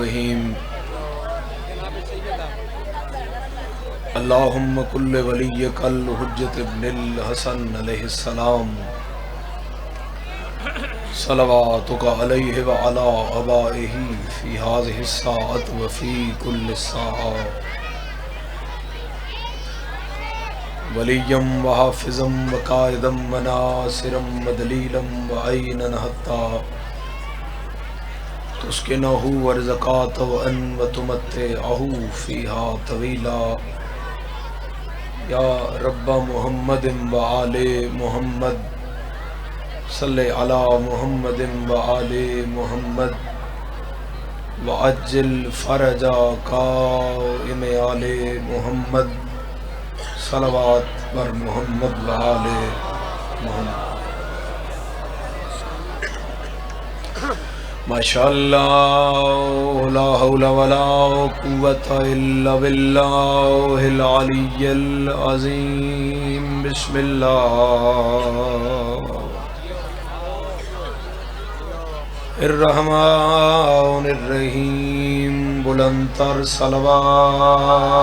الرحیم اللہم کل ولیک الحجت ابن الحسن علیہ السلام صلواتک علیہ وعلا آبائہ فی ہذہ الساعۃ وفی کل ساعۃ ولیم وحافظم وقائدم وناصرم ودلیلم وعینن حتی تسکنہ ورزقات وان وتمتعہ فیہا طویلا یا رب محمد وآل محمد صلی علی محمد وآل محمد وعجل فرج قائم آل محمد صلوات بر محمد وآل محمد ماشاءاللہ لا حول ولا قوة الا باللہ العلی العظیم بسم اللہ الرحمن الرحیم بلند تر صلوات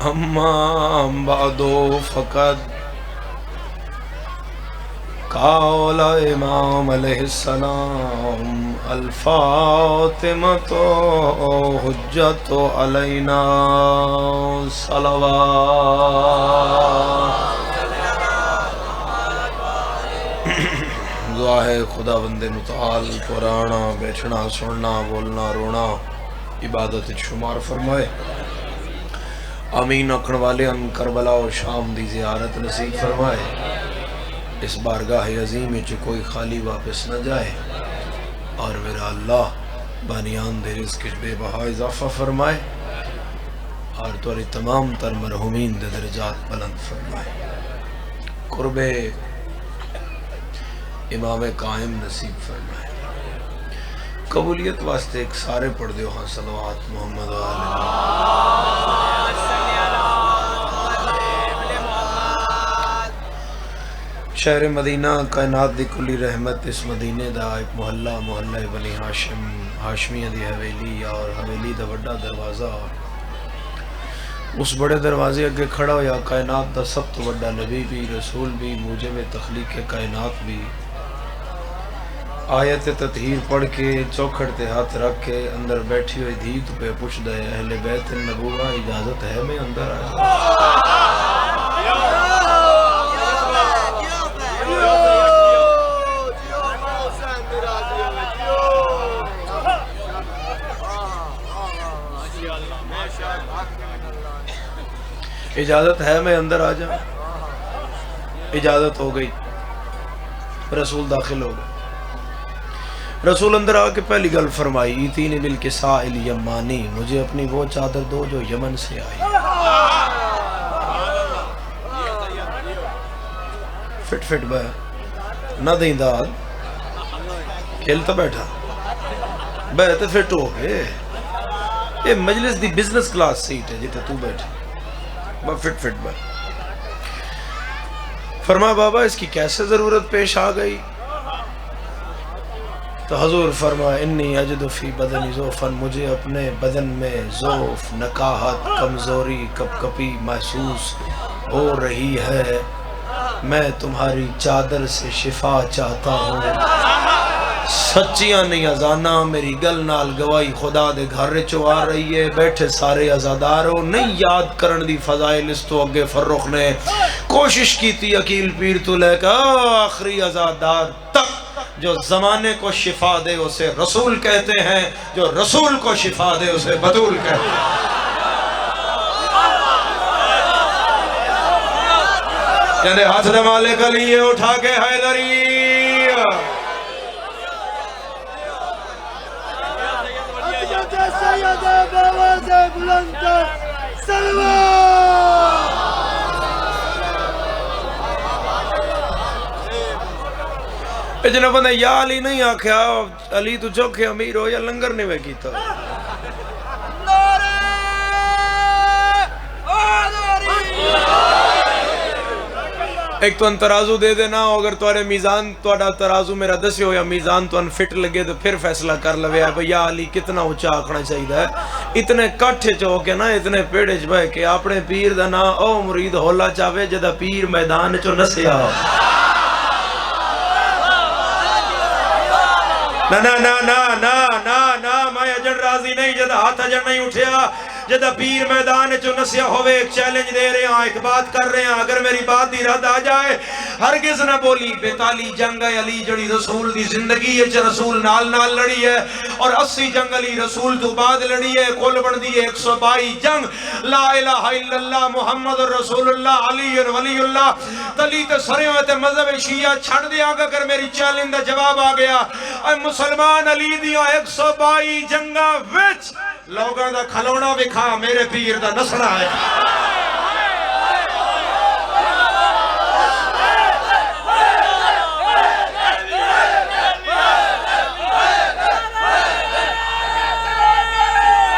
اما بعد فقد قال امام علیہ السلام الفاطمۃ حجت علینا صلوات دعا ہے خدا بند متعال پرانا بیٹھنا سننا بولنا رونا عبادت شمار فرمائے آمین اکھن والے ان کربلا و شام دی زیارت نصیب فرمائے اس بارگاہ عظیم جو کوئی خالی واپس نہ جائے اور میرا اللہ بانیان دے رزق بے بہا اضافہ فرمائے اور توری تمام تر مرحومین دے درجات بلند فرمائے قرب امام قائم نصیب فرمائے قبولیت واسطے ایک سارے پڑھ دیو ہاں صلوات محمد و آل شہر مدینہ کائنات دی کلی رحمت اس مدینے دا ایک محلہ بنی ہاشم ہاشمیہ دی حویلی اور حویلی دا بڑا دروازہ اس بڑے دروازے اگے کھڑا ہویا کائنات دا سب تو بڑا نبی بھی رسول بھی موجب تخلیق کائنات بھی آیت تطہیر پڑھ کے چوکھڑ تے ہاتھ رکھ کے اندر بیٹھی ہوئی دھی تو پہ پوچھ دے اہل بیت النبوہ اجازت ہے میں اندر آ جاؤں اجازت ہے میں اندر آ جاؤں اجازت ہو گئی رسول داخل ہو گئے رسول اندر آ کے پہلی گل فرمائی ایتینی بالکساء الیمانی مجھے اپنی وہ چادر دو جو یمن سے آئی فٹ بے نہ دیں داد کھیلتا بیٹھا بیٹھے فٹ ہو گئے یہ مجلس دی بزنس کلاس سیٹ ہے جیتے تو بیٹھے فٹ بے فرمایا بابا اس کی کیسے ضرورت پیش آ گئی تو حضور فرمایا انی اجد فی بدنی ضعفا مجھے اپنے بدن میں ضعف نکاہت کمزوری کپ کپی محسوس ہو رہی ہے میں تمہاری چادر سے شفا چاہتا ہوں سچیاں نہیں ازانا میری گل نال گواہی خدا دے گھر چو آ رہی ہے بیٹھے سارے ازادار ہو نہیں یاد کرن دی فضائل اس تو اگے فرخ نے کوشش کی تھی عقیل پیر تو لے کر آخری ازادار تک جو زمانے کو شفا دے اسے رسول کہتے ہیں جو رسول کو شفا دے اسے بطول کہتے ہیں یعنی ہاتھ دے مالک علی اٹھا کے حیدری جنہوں بندے یا علی نہیں آکھیا علی تو چوکھے امیر ہو یا لنگر نہیں میں کیتا ایک تو ترازو دے دینا، اگر تمہارے میزان تہاڈا ترازو میرا دسیو یا میزان تو فٹ لگے تو پھر فیصلہ کر لوے بھئی یا علی کتنا اونچا آکھنا چاہیے. اتنے کٹھ چو کے نا اتنے پیڑے چ بہ کے اپنے پیر دا نا او مرید ہولا چاہے جدا پیر میدان چو نسیا. نا نا نا نا نا نا نا میں اجن راضی نہیں جدا ہاتھ اجن نہیں اٹھیا جدا پیر میدان چو نسیا ہوئے. ایک چیلنج دے رہے ہیں، ایک بات کر رہے ہیں، اگر میری بات دی رد آ جائے ہرگز نہ بولی. 42 جنگ علی جڑی رسول دی زندگی ہے رسول نال نال لڑی ہے، اور 80 جنگ علی رسول تو بعد لڑی ہے. کل بن دی 122 جنگ. لا الہ الا اللہ محمد رسول اللہ علی ولی اللہ. تلی تے سریوں تے مذہب شیعہ چھڑ دیا گا اگر میری چیلنج دا جواب آ گیا. اے مسلمان علی دیاں 122 جنگاں وچ لوگاں دا کھلونا وکھا میرے پیر دا نسنا ہے.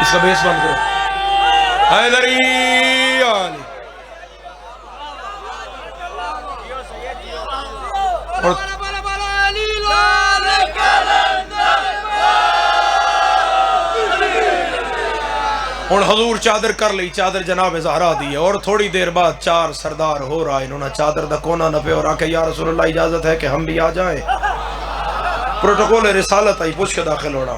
اس کا بیس بند کرو. حیدری علی اور ہن حضور چادر کر لی، چادر جناب زہرا دی ہے، اور تھوڑی دیر بعد 4 سردار ہو رہا ہے. انہوں نے چادر دا کونا نہ پہ اور آکے یا رسول اللہ اجازت ہے کہ ہم بھی آ جائیں. پروٹوکول رسالت آئی پوچھ کے داخل ہونا.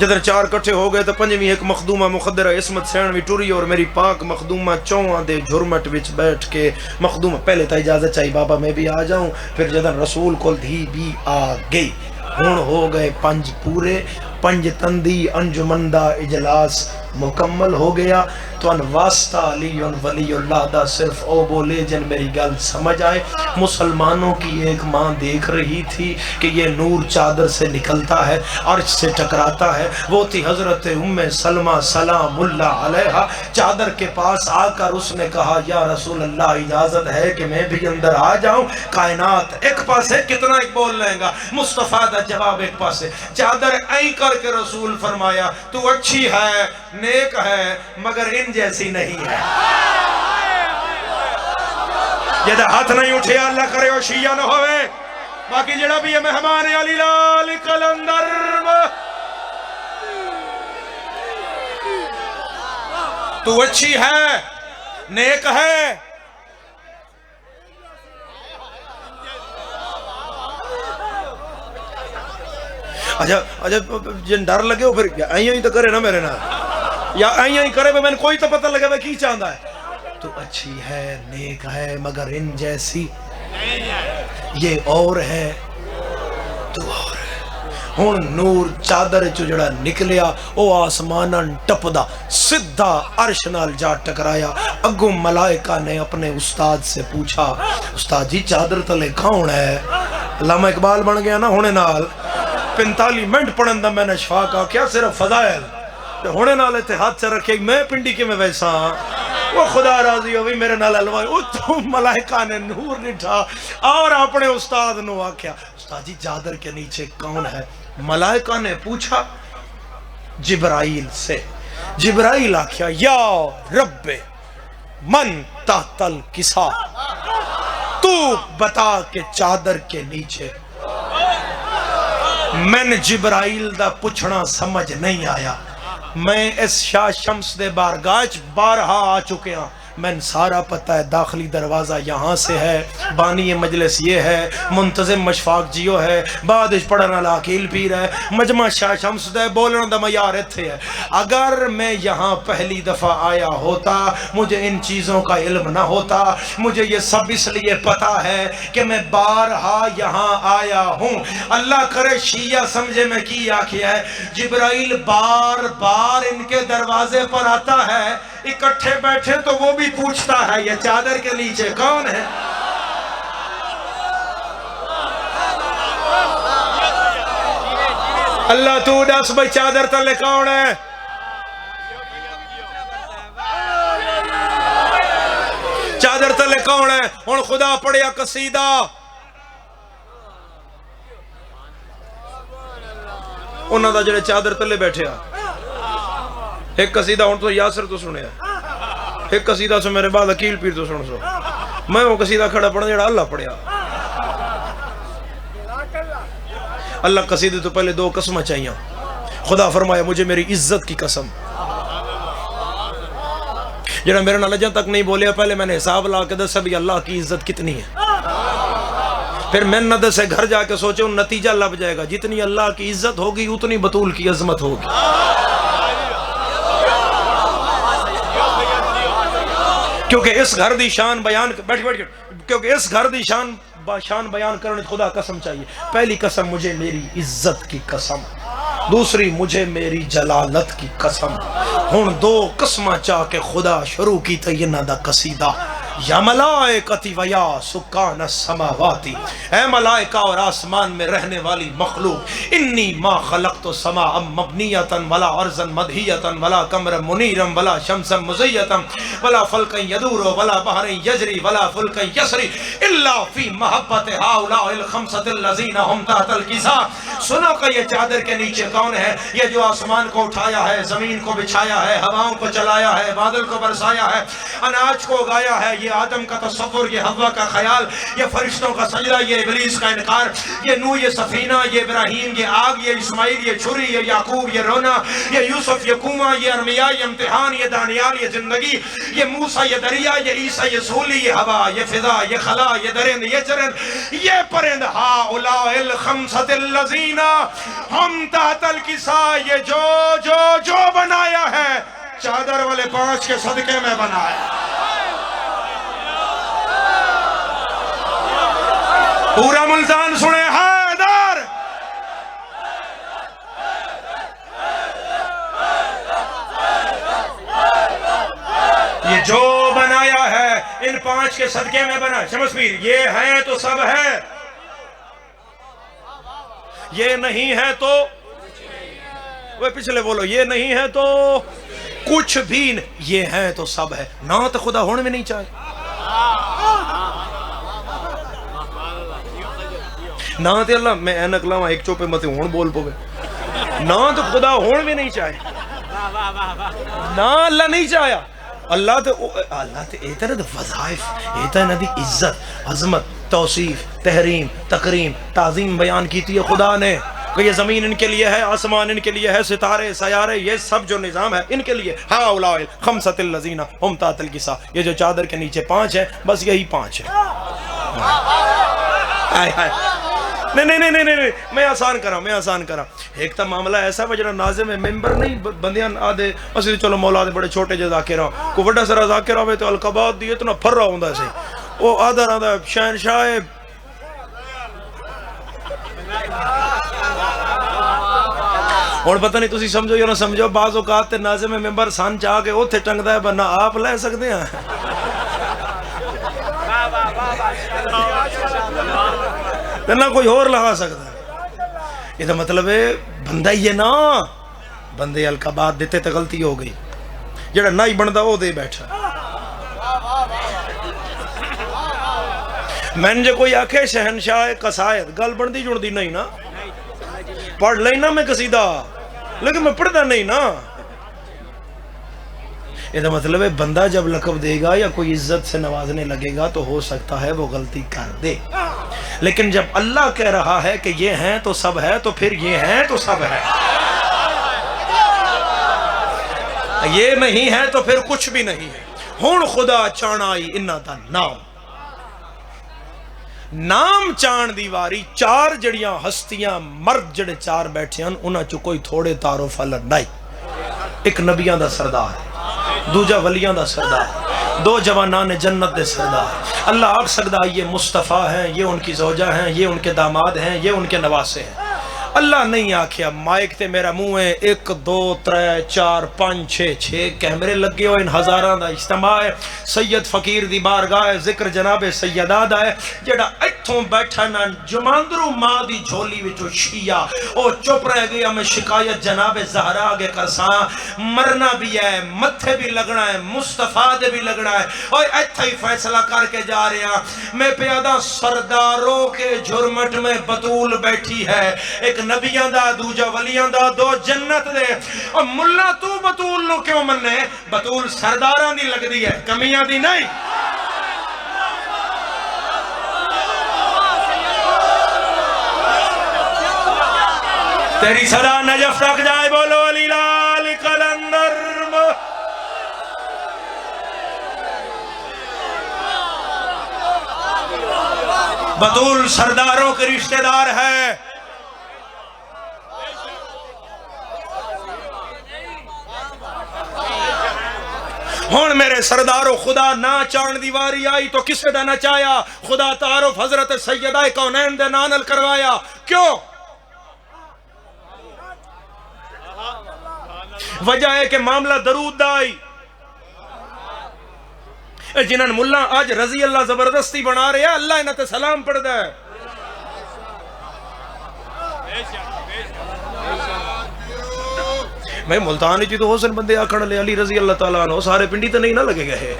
جدر 4 کٹھے ہو گئے تو 5ویں ایک مخدومہ مخدرہ عصمت سین بھی ٹوری، اور میری پاک مخدومہ چوہاں دے جھرمٹ وچ بیٹھ کے مخدومہ پہلے تا اجازت چاہیے بابا میں بھی آ جاؤں. پھر جدر رسول کول دھی بھی آ گئی. ہون ہو گئے 5 پورے. 5 تندی انجمن دا اجلاس مکمل ہو گیا. تو ان واسطہ علی ولی اللہ دا صرف او بولے جن میری گل سمجھ آئے. مسلمانوں کی ایک ماں دیکھ رہی تھی کہ یہ نور چادر سے نکلتا ہے، عرش سے ٹکراتا ہے. وہ تھی حضرت ام سلمہ سلام اللہ علیہا. چادر کے پاس آ کر اس نے کہا یا رسول اللہ اجازت ہے کہ میں بھی اندر آ جاؤں. کائنات ایک پاسے کتنا ایک بول لیں گا، مصطفیٰ دا جواب ایک پاسے. چادر این کر کے رسول فرمایا تو اچھی ہے، نیک ہے، مگر ان جیسی نہیں ہے. جدہ ہاتھ نہیں اٹھے اللہ کرے اور شیعہ نہ ہوئے. باقی جڑا بھی ہے مہمان علی لال کلندر. تو اچھی ہے، نیک ہے. اچھا جن ڈر لگے ہو پھر آئیں ہی تو کرے نا میرے نا، یا آئیں ہی کرے میں کوئی تو پتہ لگے میں کی چاہتا ہے. تو اچھی ہے، نیک ہے، مگر ان جیسی یہ اور ہے تو اور ہے. ہون نور چادر چو جڑا نکلیا او آسماناں ٹپدا سدھا عرش نال جا ٹکرایا. اگوں ملائکہ نے اپنے استاد سے پوچھا استاد جی چادر تلے کون ہے؟ علامہ اقبال بن گیا نا ہونے نال. 45 منٹ پڑھن دا میں نے شفا کہا کیا صرف فضائل ہونے نال تے ہاتھ سے رکھے میں پنڈی کے میں ویسا وہ خدا راضی ہوئی میرے نال الوائی. او تو ملائکہ نے نور نٹھا اور اپنے استاد نو آکھیا استاد جی چادر کے نیچے کون ہے؟ ملائکہ نے پوچھا جبرائیل سے. جبرائیل آکھیا یا رب من تحت الکسا، تو بتا کہ چادر کے نیچے. میں نے جبرائیل دا پوچھنا سمجھ نہیں آیا. میں اس شاہ شمس دے بارگاہ بارہا آ چکے ہیں. میں سارا پتہ ہے داخلی دروازہ یہاں سے ہے، بانی مجلس یہ ہے، منتظم مشفاق جیو ہے، بعد اس پڑھنا لاکیل پیر ہے، مجمع شاہ شمس دے بولنا دا معیار اتھے ہے. اگر میں یہاں پہلی دفعہ آیا ہوتا مجھے ان چیزوں کا علم نہ ہوتا. مجھے یہ سب اس لیے پتا ہے کہ میں بارہا یہاں آیا ہوں. اللہ کرے شیعہ سمجھے میں کی آکھیا ہے. جبرائیل بار بار ان کے دروازے پر آتا ہے، اکٹھے بیٹھے تو وہ بھی پوچھتا ہے یہ چادر کے نیچے کون ہے؟ اللہ تو دس بھائی چادر تلے کون ہے؟ چادر تلے کون ہے؟ ہن خدا پڑھیا قصیدہ انہاں دا جڑے چادر تلے بیٹھے ایک قصیدہ ہن تو یاسر تو سنے ایک قصیدہ سے میرے بعد عقیل پیر تو سن سو میں وہ قصیدہ کھڑا پڑھا جڑا اللہ پڑھیا اللہ قصیدے تو پہلے دو قسمہ چاہیے خدا فرمایا مجھے میری عزت کی قسم جڑا میرے نالجہ تک نہیں بولیا پہلے میں نے حساب لا کے دس بھی اللہ کی عزت کتنی ہے پھر میں نہ دس گھر جا کے سوچے ان نتیجہ لب جائے گا جتنی اللہ کی عزت ہوگی اتنی بطول کی عظمت ہوگی کیونکہ اس گھر دی شان بیان کیونکہ اس گھر دی شان بیان کرنے خدا قسم چاہیے پہلی قسم مجھے میری عزت کی قسم دوسری مجھے میری جلالت کی قسم ہن دو قسمہ چاہ کے خدا شروع کی تینہ دا قصیدہ یا ملائکتی و یا سکان السماواتی اے ملائکہ اور آسمان میں رہنے والی مخلوق انی ما خلقت سماء مبنیتا ولا ارضا مدہیتا ولا قمرا منیرا ولا شمسا مزیتا ولا فلکا یدور ولا بحر یجری ولا فلکا یسری الا فی محبت ہاؤلاء الخمسۃ الذین ہم تحت الکساء سنو کہ یہ چادر کے نیچے کون ہے یہ جو آسمان کو اٹھایا ہے زمین کو بچھایا ہے ہواؤں کو چلایا ہے بادل کو برسایا ہے اناج کو اگایا ہے یہ آدم کا تصور یہ حوا کا خیال یہ فرشتوں کا سجدہ یہ ابلیس کا انکار یہ نوح یہ سفینہ یہ ابراہیم یہ آگ یہ اسماعیل یہ چھری یہ یعقوب یہ رونا یہ یوسف یہ کنواں یہ ارمیا یہ امتحان یہ دانیال یہ زندگی یہ موسیٰ یہ دریا یہ عیسیٰ یہ سولی یہ ہوا یہ فضا یہ خلا یہ درند یہ چرند یہ پرند ہاؤلاء الخمسۃ الذین ہم تحت الکساء یہ جو بنایا ہے چادر والے 5 کے صدقے میں بنایا پورا ملتان سنے حیدر یہ جو بنایا ہے ان 5 کے صدقے میں بنا شمس پیر یہ ہے تو سب ہے یہ نہیں ہے تو وہ پچھلے بولو یہ نہیں ہے تو کچھ بھی یہ ہے تو سب ہے نہ تو خدا ہونے میں نہیں چاہے نہ تے اللہ میں اینک لاواں ایک چوپے متے ہون بول پوے نہ تو خدا ہون بھی نہیں چاہے نہ اللہ نہیں چاہیا اللہ تے ایتر دا وظائف ایتر نا دی عزت عظمت توصیف تحریم تکریم تعظیم بیان کیتی ہے خدا نے کہ یہ زمین ان کے لیے ہے آسمان ان کے لیے ہے ستارے سیارے یہ سب جو نظام ہے ان کے لیے ہاؤلاء الخمسۃ الذین ہم تحت الکساء یہ جو چادر کے نیچے 5 ہے بس یہی 5 ہے نہیں میں آسان کرا ایک تا معاملہ ایسا ہے جڑا ناظم ممبر نہیں بندیاں آدھے اسی چلو مولا دے بڑے چھوٹے جے ذاکرہ کو بڑا سرا ذاکرہ ہوئے تو القبات دی اتنا پھر رہا ہوں دا سے وہ آدھا شہنشاہ اور پتہ نہیں تسی سمجھو یا نہ سمجھو بعض اوقات تے ناظم ممبر سان چاہ کے اوتھے ٹنگدا ہے بنا آپ لے سکتے ہیں نہ کوئی اور لگا سکتا ہے یہ تو مطلب ہے بندہ یہ نا بندے القبات دیتے تے غلطی ہو گئی جڑا نہ ہی بندا وہ دے بیٹھا میں نے کوئی آکھے شہنشاہ قصائد گل بندی جڑدی نہیں نا پڑھ لینا میں قصیدہ لیکن میں پڑھتا نہیں نا یہ تو مطلب ہے بندہ جب لقب دے گا یا کوئی عزت سے نوازنے لگے گا تو ہو سکتا ہے وہ غلطی کر دے لیکن جب اللہ کہہ رہا ہے کہ یہ ہیں تو سب ہے تو پھر یہ ہیں تو سب ہے یہ نہیں ہے تو پھر کچھ بھی نہیں ہے ہون خدا چانائی انہ دا نام چان دیواری 4 جڑیاں ہستیاں مرد جڑے 4 بیٹھے ہیں انہاں چو کوئی تھوڑے تعارف اللہ نہیں ایک نبیاں دا سردار ہے دوجہ ولیاں دا سردار ہے 2 جوانان جنت دے سردار اللہ آکھ سکتا یہ مصطفیٰ ہیں یہ ان کی زوجہ ہیں یہ ان کے داماد ہیں یہ ان کے نواسے ہیں اللہ نہیں آکھیا مائک تے میرا منہ ہے 1 2 3 4 5 6 کیمرے لگے ہو ان ہزاراں دا اجتماع ہے سید فقیر دی بارگاہ ذکر جناب سیدہ دا ہے جڑا ایتھوں بیٹھا نا جماندرو ماں دی جھولی وچوں شیعہ او چپ رہ گیا میں شکایت جناب زہرا آگے کرساں مرنا بھی ہے متھے بھی لگنا ہے مصطفیٰ دے بھی لگنا ہے اور ایتھا ہی فیصلہ کر کے جا رہے ہیں میں پیادہ سرداروں کے جھرمٹ میں بطول بیٹھی ہے ایک ایک نبیاں دا دوجا ولیاں دا دو جنت دے اور ملا تو بطول نو کیوں مننے بطول سرداراں دی لگ دی ہے کمیاں دی نہیں تیری صدا نجف تک جائے بولو علی لال قلندر بطول سرداروں کے رشتہ دار ہے ہون میرے سرداروں خدا نہ چاند دیواری آئی تو کسے دا نہ چایا خدا تعارف حضرت سیدہ کونین دے نانل کروایا کیوں وجہ ہے کہ معاملہ درود دا آئی جنہاں ملہ آج رضی اللہ زبردستی بنا رہے ہیں اللہ انہاں تے سلام پڑھ دے میں ملتانی چی تو حسن بندے آکھڑ لے علی رضی اللہ تعالیٰ عنہ سارے پنڈی تے نہیں نہ لگے گئے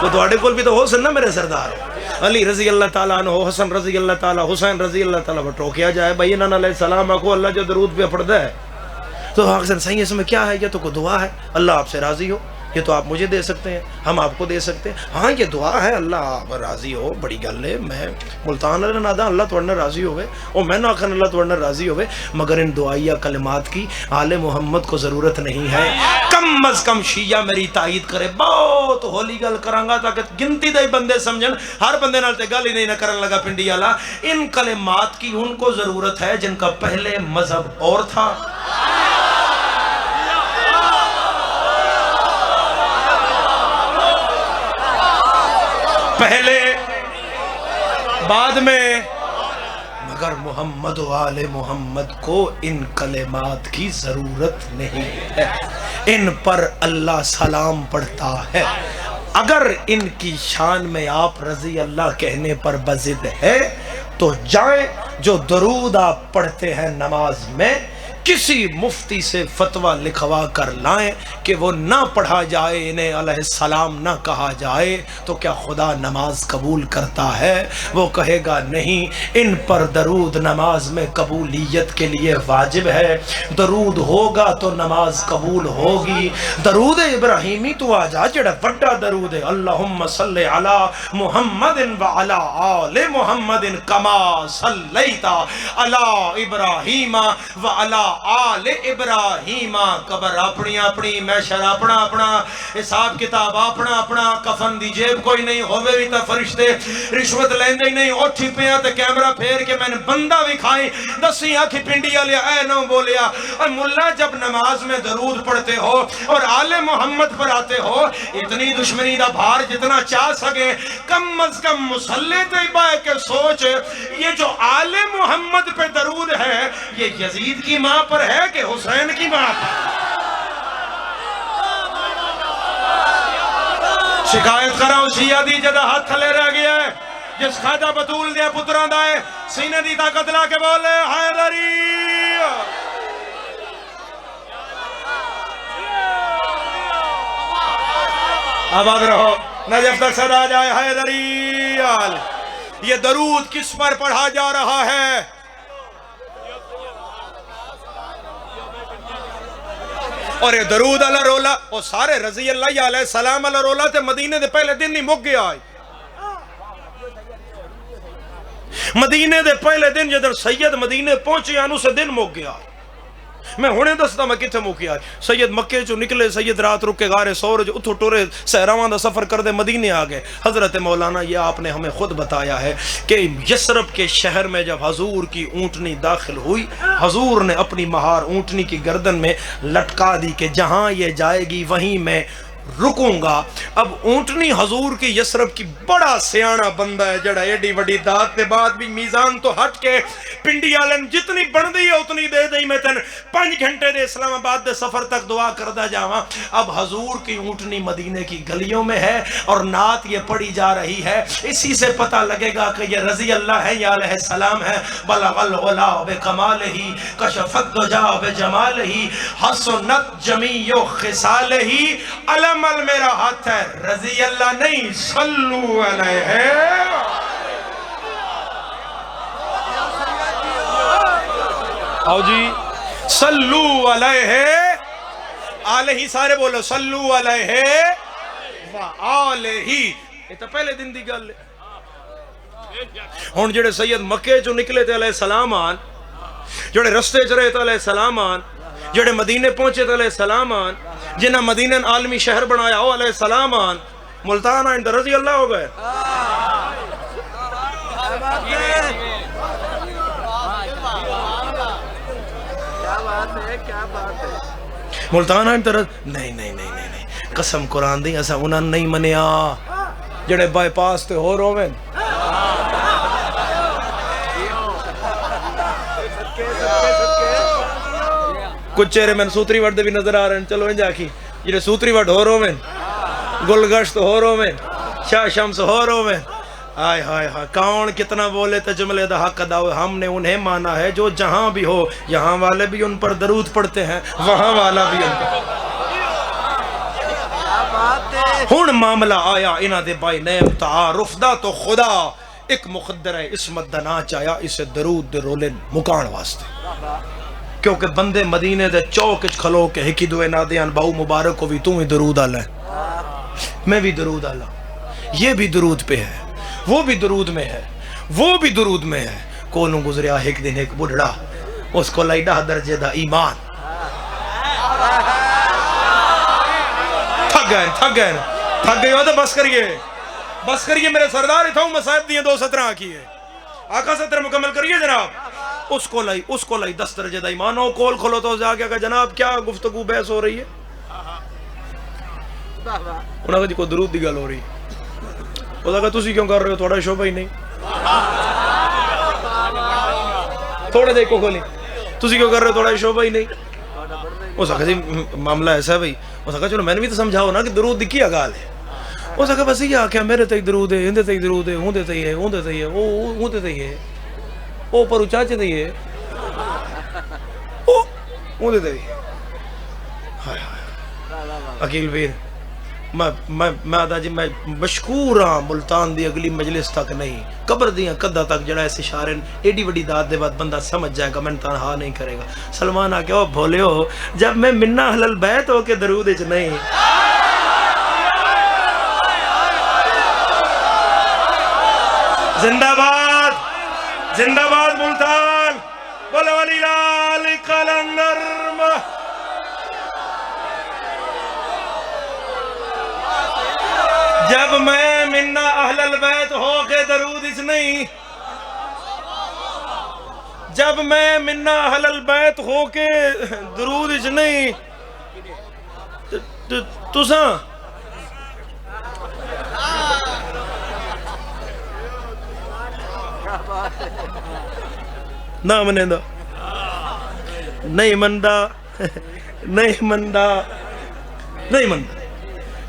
وہ تو آڑے کول بھی تو حسن نہ میرے سردار علی رضی اللہ تعالیٰ عنہ حسن رضی اللہ تعالیٰ حسین رضی اللہ تعالیٰ بٹو کیا جائے بھائی انہاں علیہ السلام آکھو اللہ جو درود پہ پڑھ دے تو حسن صحیح اس میں کیا ہے یہ تو کوئی دعا ہے اللہ آپ سے راضی ہو یہ تو آپ مجھے دے سکتے ہیں ہم آپ کو دے سکتے ہیں ہاں یہ دعا ہے اللہ آپ راضی ہو بڑی گل ہے میں ملتان اللہ نادا اللہ توڑنا راضی ہوئے اور میں ناکھن اللہ توڑنا راضی ہوئے مگر ان دعائیہ کلمات کی آل محمد کو ضرورت نہیں ہے کم از کم شیعہ میری تائید کرے بہت ہولی گل کرانگا تاکہ گنتی دے بندے سمجھن ہر بندے نال تے گل ہی نہیں نہ کرن لگا پنڈی والا ان کلمات کی ان کو ضرورت ہے جن کا پہلے مذہب اور تھا پہلے بعد میں مگر محمد و آل محمد کو ان کلمات کی ضرورت نہیں ہے ان پر اللہ سلام پڑھتا ہے اگر ان کی شان میں آپ رضی اللہ کہنے پر بضد ہے تو جائیں جو درود آپ پڑھتے ہیں نماز میں کسی مفتی سے فتویٰ لکھوا کر لائیں کہ وہ نہ پڑھا جائے انہیں علیہ السلام نہ کہا جائے تو کیا خدا نماز قبول کرتا ہے وہ کہے گا نہیں ان پر درود نماز میں قبولیت کے لیے واجب ہے درود ہوگا تو نماز قبول ہوگی درود ابراہیمی تو آجا جڑا بڑا درود ہے اللہم صلی علی محمد وعلی آل محمد کما صلیتا علی ابراہیم وعلی آل ابراہیم قبر اپنی اپنی میشر اپنا اپنا حساب کتاب اپنا اپنا کفن دی جیب کوئی نہیں ہوئے بھی تا فرشتے رشوت لیندے ہی نہیں اٹھی پیا تے کیمرہ پھیر کے میں نے بندہ بھی کھائیں دسی آنکھی پنڈیا لیا اے نو بولیا اور ملا جب نماز میں درود پڑھتے ہو اور آل محمد پر آتے ہو اتنی دشمنی دا بھار جتنا چاہ سکے کم از کم مسلح طیبہ کے سوچ یہ جو آل محمد پہ درود ہے یہ یزید کی ماں پر ہے کہ حسین کی ماں پر شکایت کراؤ شیعہ دی جدہ ہاتھ تھلے رہ گیا ہے جس خادہ بطول دیا پتران دائے سینے دی طاقت لا کے بولے حیدری آباد رہو نجف تک صدا جائے حیدری یہ درود کس پر پڑھا جا رہا ہے اور یہ درود علی رولا وہ سارے رضی اللہ علیہ السلام علی رولا تے مدینے دے پہلے دن نہیں مک گیا آئی مدینے دے پہلے دن جدر سید مدینے پہنچے انو سے دن مک گیا میں ہونے دستا میں کتھے موکی آئی سید مکے جو نکلے سید رات رکے غار سورج اتھو ٹورے سہراوان دا سفر کر دے مدینے آگئے حضرت مولانا یہ آپ نے ہمیں خود بتایا ہے کہ یسرب کے شہر میں جب حضور کی اونٹنی داخل ہوئی حضور نے اپنی مہار اونٹنی کی گردن میں لٹکا دی کہ جہاں یہ جائے گی وہیں میں رکوں گا اب اونٹنی حضور کی یسرب کی بڑا سیانہ بندہ ہے جڑا ایڈی وڈی دات دے بعد بھی میزان تو ہٹ کے پنڈی آلن جتنی بڑھ دی ہے اتنی دے دی میں تن 5 گھنٹے دے اسلام آباد دے سفر تک دعا کردہ جاواں اب حضور کی اونٹنی مدینے کی گلیوں میں ہے اور نعت یہ پڑھی جا رہی ہے اسی سے پتہ لگے گا کہ یہ رضی اللہ ہے یا علیہ السلام ہے بلغ العلا بکمالہی کشفت دجا بجمالہی حسنت جمیع خصالہی عمل میرا ہاتھ ہے رضی اللہ نہیں صلو علیہ آؤ جی، صلو علیہ، علیہ سارے بولو، صلو علیہ وآلہ. یہ تو پہلے دن دی گل ہے. ہن جڑے سید مکے چوں نکلے تے علیہ السلام آن، جڑے رستے چ رہے تے علیہ السلام آن، جڑے مدینے پہنچے تے علیہ السلام آن، جنہاں مدینہ عالمی شہر بنایا ہو علیہ السلام آن، ملتان آئیں تو رضی اللہ ہو گئے. ملتان آئیں تو نہیں قسم قرآن دی ایسا انہاں نہیں منیا جڑے بائی پاس تے ہو رویں. کچھ چہرے میں سوتری وڈ دے بھی نظر آ رہے ہیں. چلو انجا کی جڑے سوتری وڈ ہو رویں، گلگشت ہو رویں، شاہ شمس ہو رویں. آئے ہائے ہائے، کون کتنا بولے تو جملے دا حق ادا ہوئے. ہم نے انہیں مانا ہے جو جہاں بھی ہو، یہاں والے بھی ان پر درود پڑھتے ہیں، وہاں والا بھی ان پر. ہون معاملہ آیا انہ دے بائی نیم تعارف دا تو خدا ایک مقدر ہے اسمت دا نا چاہیا اسے درود دے رولن مکان واسطے. کیونکہ بندے مدینے دے چوک اچ کھلو کے ہکی دوئے نا دیان باؤ مبارک ہو بھی تم ہی درود آلہ ہے، میں بھی درود آلہ، یہ بھی درود پہ ہے، وہ بھی درود میں ہے، وہ بھی درود میں ہے. کولوں گزریا ایک دن ایک بڑھڑا، اس کو لائدہ درجے دا ایمان. تھک گئے ہو تو بس کریے میرے سردار اتھاؤں مصائب دیئے 2:17 آکیے آقا 17 مکمل کریے جناب. اس کو لائی 10 درجے دا ایمان ہو. کول کھولو تو جا کے جناب کیا گفتگو بحث ہو رہی ہے؟ انہوں نے کہا جی کوئی درود دی گل ہو رہی. وہ کہا تسی کیوں کر رہے ہو، تھوڑا شعبہ ہی نہیں. تھوڑے دیکھو کھولیں، تسی کیوں کر رہے ہو، تھوڑا شعبہ ہی نہیں. وہ کہا جی معاملہ ایسا ہے بھئی. وہ کہا چلو میں نے بھی تو سمجھاؤ نا کہ درود دی کیا گال ہے. وہ کہا بس یہ آکھیا میرے تے درود ہے، اندے تے درود ہے، ہوندے تے ہے، ہوندے تے ہے، ہوندے تے ہے، او پرو چاچے تے ہے، او ہوندے تے ہے. ہائے ہائے عقیل پیر، میں آدھا جی میں مشکور ہاں ملتان دی اگلی مجلس تک نہیں، قبر دیاں قدہ تک جڑا ایسے اشارے ایڈی وڈی داد دے بعد بندہ سمجھ جائے گا، میں تنہا نہیں کرے گا. سلمان آکے او بھولے ہو، جب میں منہ اہل البیت ہو کے درود اچ نہیں. زندہ باد ملتان، بولو علی لال قلندر. جب میں منہ اہل البیت ہو کے درود اچ نہیں، جب میں منہ اہل البیت ہو کے درود اچ نہیں، تساں نہ منے دا نہیں مندہ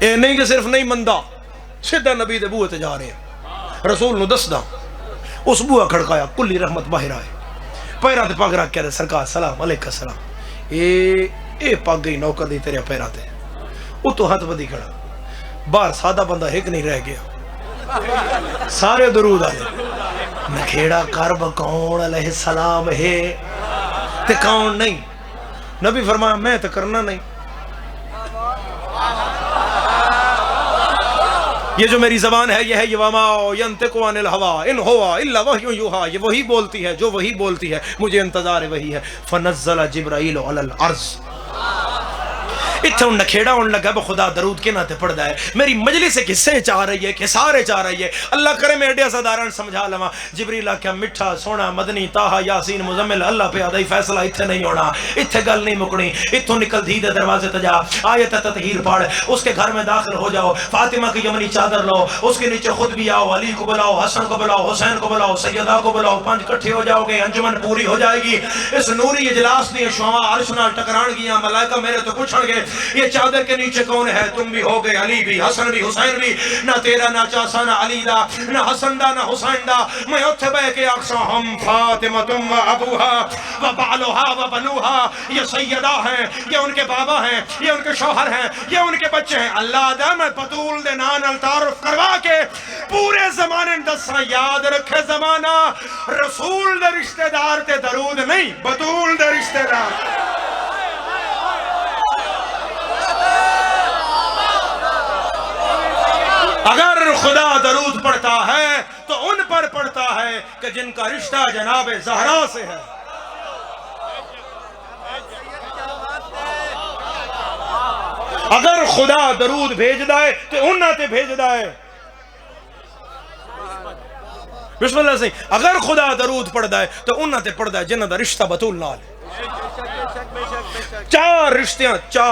اے نہیں کہ صرف نہیں مندہ، سیدھا نبی دے بوئے تے جا رہے ہیں. رسول نو دس دا اس بوئے کھڑکایا، کلی رحمت باہر آئے، پیرہ تے پاگ رکھ کہہ رہے سرکار سلام علیکہ السلام. اے پاگ گئی نوکر دی تیرے پیرہ تے، او تو ہاتھ بدی کھڑا. باہر سادہ بندہ ایک نہیں رہ گیا، سارے درود آئے. نکھیڑا کرب کون علیہ السلام ہے تے کون نہیں. نبی فرمایا میں تے کرنا نہیں. یہ جو میری زبان ہے یہ ہے یہ وما ینطق عن الہوا ان ہوا الا وحی یوحی، یہ وہی بولتی ہے جو وہی بولتی ہے، مجھے انتظار وہی ہے. فنزل جبرائیل علی الارض. اتھے ان نکھیڑا ان لگا بخدا درود کے ناتے پڑھ دائے. میری مجلس ایک حصے چاہ رہی ہے کہ سارے چاہ رہی ہے. اللہ کرے میں اڈیا صداران سمجھا لما. جبریل کیا مٹھا سونا مدنی تاہا یاسین مزمل اللہ پہ آدھائی فیصلہ اتھے نہیں ہونا، اتھے گل نہیں مکڑی. اتھوں نکل دھیدے دروازے تجا آیت تطہیر پڑھ، اس کے گھر میں داخل ہو جاؤ، فاطمہ کی یمنی چادر لو، اس کے نیچے خود بھی آؤ، علی کو بلاؤ، حسن کو بلاؤ، حسین کو بلاؤ، سیدہ کو بلاؤ. 5 کٹھے ہو جاؤ گے، انجمن پوری ہو جائے گی. اس نوری اجلاس نے شعاع عرش نال ٹکران گیا. ملائکہ میرے تو پوچھن گے یہ چادر کے نیچے کون ہے؟ تم بھی ہو گئے، علی بھی، حسن بھی، حسین بھی، نہ تیرا نہ چاسا نہ علی دا، نہ حسن دا نہ حسین دا، میں اتھے بے کے اقصا ہم فاطمتم و ابوہا و بعلوہا و بنوہا، یہ سیدہ ہیں، یہ ان کے بابا ہیں، یہ ان کے شوہر ہیں، یہ ان کے بچے ہیں۔ اللہ دا میں بطول دے نان التعارف کروا کے پورے زمانے دسا یاد رکھے زمانہ رسول دے رشتہ دار تے درود نہیں، بطول دے رشتہ دار۔ اگر خدا درود پڑھتا ہے تو ان پر پڑھتا ہے کہ جن کا رشتہ جناب زہرا سے ہے۔ اگر خدا درود بھیج دائے تو انہاں تے بھیج دائے۔ بسم اللہ سے اگر خدا درود پڑھ دائے تو انہاں تے پڑھ دائے جنہاں دا رشتہ بطول نال ہے۔ چار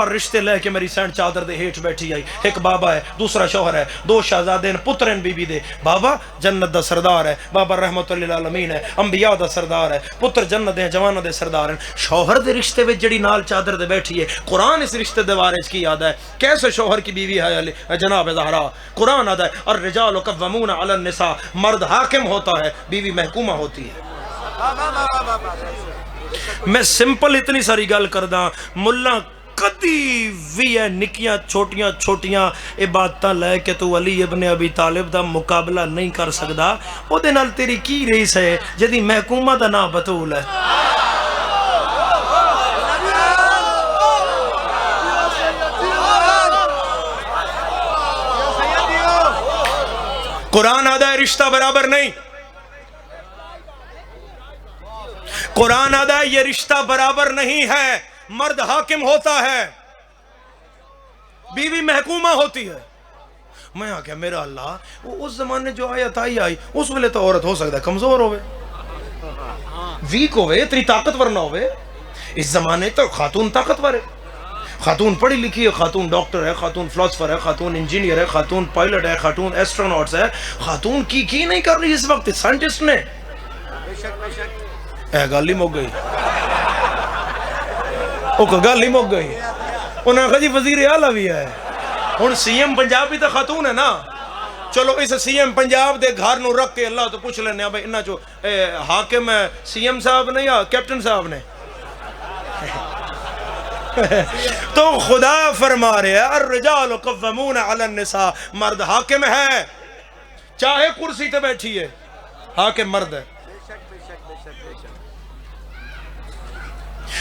رشتے لے کے میری سینڈ چادر دے ہیٹ بیٹھی آئی۔ ایک بابا ہے، دوسرا شوہر ہے، دو شہزادے پترین بی بی دے۔ بابا جنت دا سردار ہے، بابا رحمت اللہ العالمین ہے، انبیاء دا سردار ہے، پتر جنت دے جوانہ دے سردار ہیں۔ شوہر دے رشتے وچ جڑی نال چادر دے بیٹھی ہے، قرآن اس رشتے دے بارے کی یاد ہے کیسے شوہر کی بیوی ہے جناب زہرا۔ قرآن آتا ہے الرجال قوامون علی النساء، مرد حاکم ہوتا ہے، بیوی محکومہ ہوتی ہے۔ میں سمپل اتنی ساری گل کردہ، ملہ کدی بھی ہے نکیاں چھوٹیاں چھوٹیاں عبادتاں لے کے تو علی ابن ابی طالب دا مقابلہ نہیں کر سکدا۔ او دے نال تیری کی ریس ہے جدی محکومہ دا نام بطول ہے۔ قرآن آدھا ہے رشتہ برابر نہیں، قرآن آدھا ہے یہ رشتہ برابر نہیں ہے، مرد حاکم ہوتا ہے، بیوی محکومہ ہوتی ہے۔ میں آگیا میرا اللہ، اس زمانے جو آیت آئی اس ویلے تو عورت ہو سکتا ہے کمزور ہوئے، ویک ہوئے، اتنی طاقتور نہ ہوئے۔ اس زمانے تو خاتون طاقتور ہے، خاتون پڑھی لکھی ہے، خاتون ڈاکٹر ہے، خاتون فلاسفر ہے، خاتون انجینئر ہے، خاتون پائلٹ ہے، خاتون ایسٹروناٹس ہے۔ خاتون کی نہیں کر رہی اس وقت سائنٹسٹ نے؟ اے گالی مک گئی، گالی مک گئی۔ انہوں نے کہا جی وزیر اعلیٰ بھی ہے، ہن سی ایم پنجاب بھی تو خاتون ہے نا۔ چلو اس سی ایم پنجاب دے گھر نو رکھ کے اللہ تو پوچھ لینے بھائی انہاں چو حاکم ہے سی ایم صاحب نے یا کیپٹن صاحب نے؟ تو خدا فرما رہے ہیں الرجال قوامون علی النساء، مرد حاکم ہے، چاہے کرسی تے بیٹھی ہے، حاکم مرد ہے۔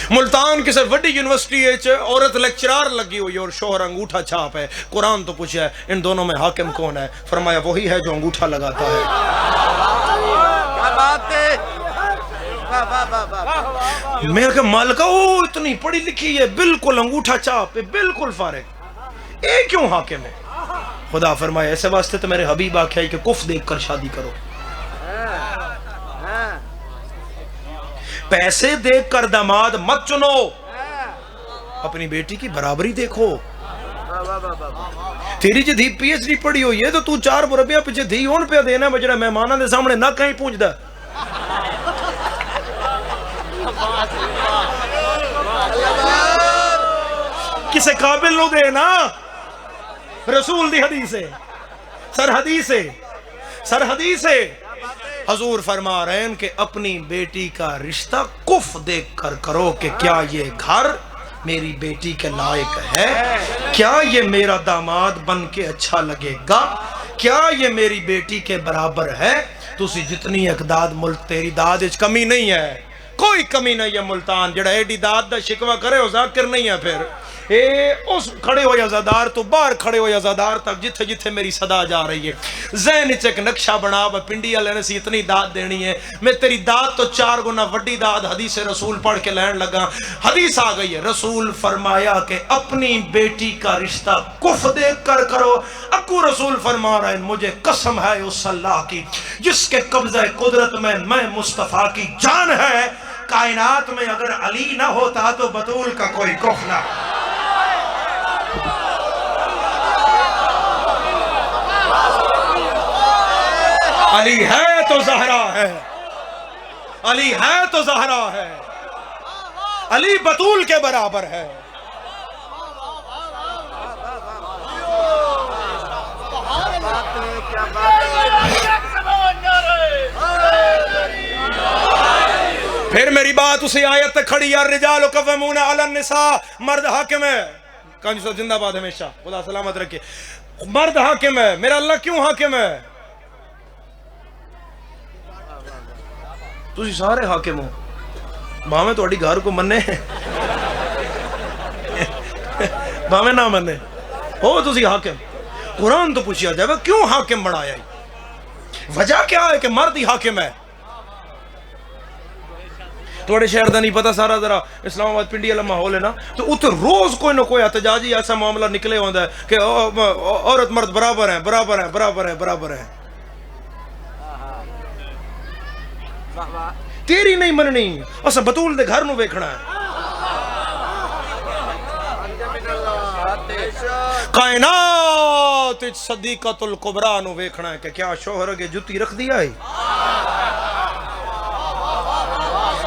ملتان کسی وڈی یونیورسٹی ہے عورت لیکچرار لگی ہوئی اور شوہر انگوٹھا چھاپ ہے۔ قرآن تو پوچھا ہے ان دونوں میں حاکم کون ہے؟ فرمایا وہی ہے جو انگوٹھا لگاتا ہے۔ کیا بات ہے! میں کہ مالکہ اتنی پڑھی لکھی ہے، بالکل انگوٹھا چھاپ ہے، بالکل فارغ، اے کیوں حاکم ہے؟ خدا فرمایا ایسے واسطے تو میرے حبیب آکھا ہے کہ کف دیکھ کر شادی کرو، پیسے دیکھ کر داماد مت چنو، اپنی بیٹی کی برابری دیکھو۔ تیری جی دھی پی ایچ ڈی پڑھی ہوئی ہے تو تو 4 مربیہ پیچھے دھی ہون پہ دینا بجڑا مہمانہ دے سامنے نہ کہیں پونچھ دا۔ کسے قابل نو دے نا، رسول دی حدیث ہے، سر حدیث ہے۔ حضور فرما رہے ہیں کہ اپنی بیٹی کا رشتہ کف دیکھ کر کرو کہ کیا یہ گھر میری بیٹی کے لائق ہے، کیا یہ میرا داماد بن کے اچھا لگے گا، کیا یہ میری بیٹی کے برابر ہے۔ تسی جتنی اقداد ملک تیری داد اچ کمی نہیں ہے، کوئی کمی نہیں ہے۔ ملتان جڑا ایڈی داد دا شکوہ کرے ہو ذاکر نہیں ہے، پھر اس کھڑے ہو یا زادار تو باہر کھڑے ہو یا زادار تک جتھے جتھے میری صدا جا رہی ہے، ذہن چ ایک نقشہ بنا پنڈی والے نے سی اتنی داد دینی ہے، میں تیری داد تو 4 گنا وڈی داد حدیث رسول پڑھ کے لین لگا۔ حدیث آ گئی ہے، رسول فرمایا کہ اپنی بیٹی کا رشتہ کف دیکھ کر کرو۔ اکو رسول فرما رہے ہیں مجھے قسم ہے اس اللہ کی جس کے قبضہ قدرت میں مصطفیٰ کی جان ہے، کائنات میں اگر علی نہ ہوتا تو بطول کا کوئی کف نہ۔ علی ہے تو زہرا ہے، علی ہے تو زہرا ہے، علی بطول کے برابر ہے۔ پھر میری بات اسی آیت تک کھڑی، الرجال قوامون علی النساء، مرد حاکم ہے. کانجی صاحب زندہ باد ہمیشہ، خدا سلامت رکھے. مرد حاکم ہے. میرا اللہ کیوں حاکم ہے؟ تسی سارے حاکم ہو، بھاویں تہاڈی گھر کو منے بھاویں نہ منے، ہو تسی حاکم. قرآن تو پوچھیا جائے کیوں حاکم بنایا؟ وجہ کیا ہے کہ مرد ہی حاکم ہے؟ تھوڑے شہر دا نہیں پتا سارا، ذرا اسلام آباد پنڈی والا ماحول ہے نا، تو اتنے روز کوئی نہ کوئی احتجاجی ایسا معاملہ نکلے ہوتا ہے کہ عورت مرد برابر ہیں برابر ہیں برابر ہیں برابر ہیں. تیری نہیں مننی، اسا بطول دے گھر نو ویکھنا ہے. کائنات صدیقۃ الکبریٰ نو ویکھنا ہے کہ کیا شوہر اگے جتی رکھ دیا ہے؟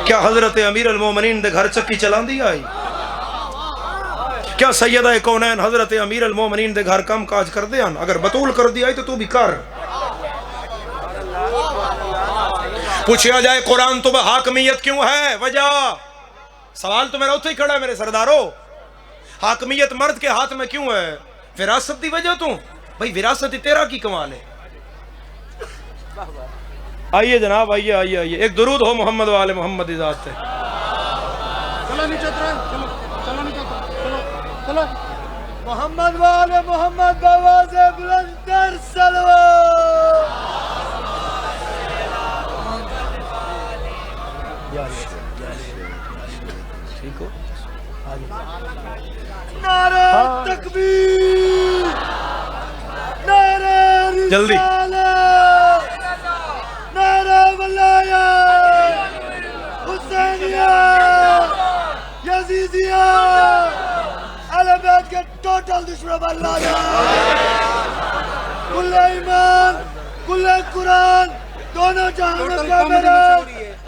کیا حضرت امیر المومنین دے گھر چکی چلان دیا ہے؟ کیا سیدہ کونین حضرت امیر المومنین دے گھر کم کاج کر دیا؟ اگر بطول کر دیا ہے تو بھی کر. پوچھیا جائے قرآن تو حاکمیت کیوں ہے؟ وجہ سوال تو میرا اتھے ہی کھڑا ہے میرے سردارو. حاکمیت مرد کے ہاتھ میں کیوں ہے؟ وراثت دی وجہ تو بھئی وراثت تیرا کی کمال ہے. آئیے جناب، آئیے آئیے آئیے، ایک درود ہو محمد والے محمد ذات ہے. چلو نہیں چترا، چلو نہیں چترا، چلو محمد والے محمد بواز بلند در سلوات. ٹھیک ہو؟ نعرہ تکبیر، نعرہ جلدی رسالت، نعرہ ولایت، حسینیہ، یزیدیہ، اہل بیت کے ٹوٹل دشمن اللہ کل ایمان کل قرآن دونوں جہانوں کا میرا،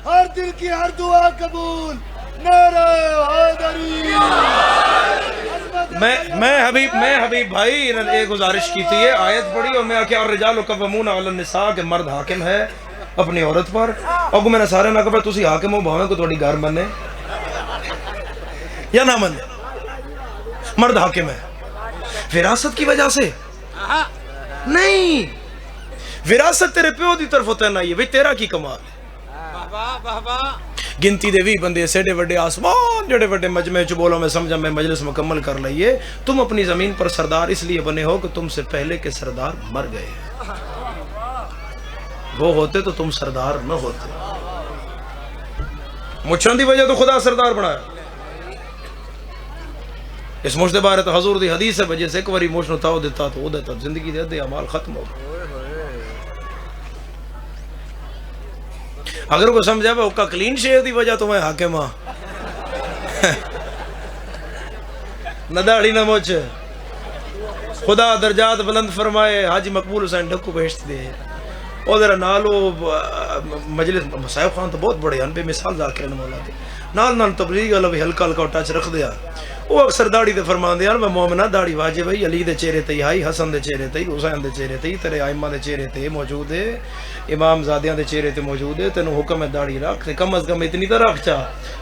ہر دل کی ہر دعا قبول. نعرہ حیدری. میں حبیب بھائی ایک گزارش کی تھی، یہ آیت پڑھی اور میں آکے الرجال قوامون علی النساء کہ مرد حاکم ہے اپنی عورت پر. اور میں نے سارے نہ کہا تسی حاکم ہو بھاویں کو تھوڑی گھر منے یا نہ منے، مرد حاکم ہے. وراثت کی وجہ سے نہیں، وراثت تیرے پیو دی طرف ہوتا نہیں ہے بھئی تیرا کی کمال ہے. گنتی دے 20 بندے سیڑے وڈے آسمان جڑے وڈے مجمع چبولوں میں سمجھا میں مجلس مکمل کر لئیے. تم اپنی زمین پر سردار اس لیے بنے ہو کہ تم سے پہلے کے سردار مر گئے ہیں. وہ ہوتے تو تم سردار نہ ہوتے. مچھان دی وجہ تو خدا سردار بنایا. اس مجھ دے بارے تو حضور دی حدیث ہے وجہ سے ایک واری مجھ نو تاؤ دیتا تو او دیتا زندگی دے دے عمال ختم ہو. اگر کو سمجھا وہ کا کلین شیئر دی وجہ تو میں حاکم ہاں، نہ داڑھی نہ مچھ. خدا درجات بلند فرمائے. حاجی مقبول حسین ڈھکو بہشت دے او ذرا نالو مجلس صاحب خان تو بہت بڑے ہیں بے مثال ذاکر مولا دے نال تبلیغ والا بھی ہلکا ہلکا ٹچ رکھ دیا. وہ اکثر داڑھی تے فرمان دیا میں مومنہ داڑھی واجب ہے. علی دے چہرے تے ہائی، حسن دے چہرے تے، حسین دے چہرے تے، تیرے ائمہ دے چہرے تے موجود ہے، امام زادیاں دے چہرے تے موجود ہے. تینوں حکم ہے داڑھی رکھ تے کم از کم اتنی تو رکھ چا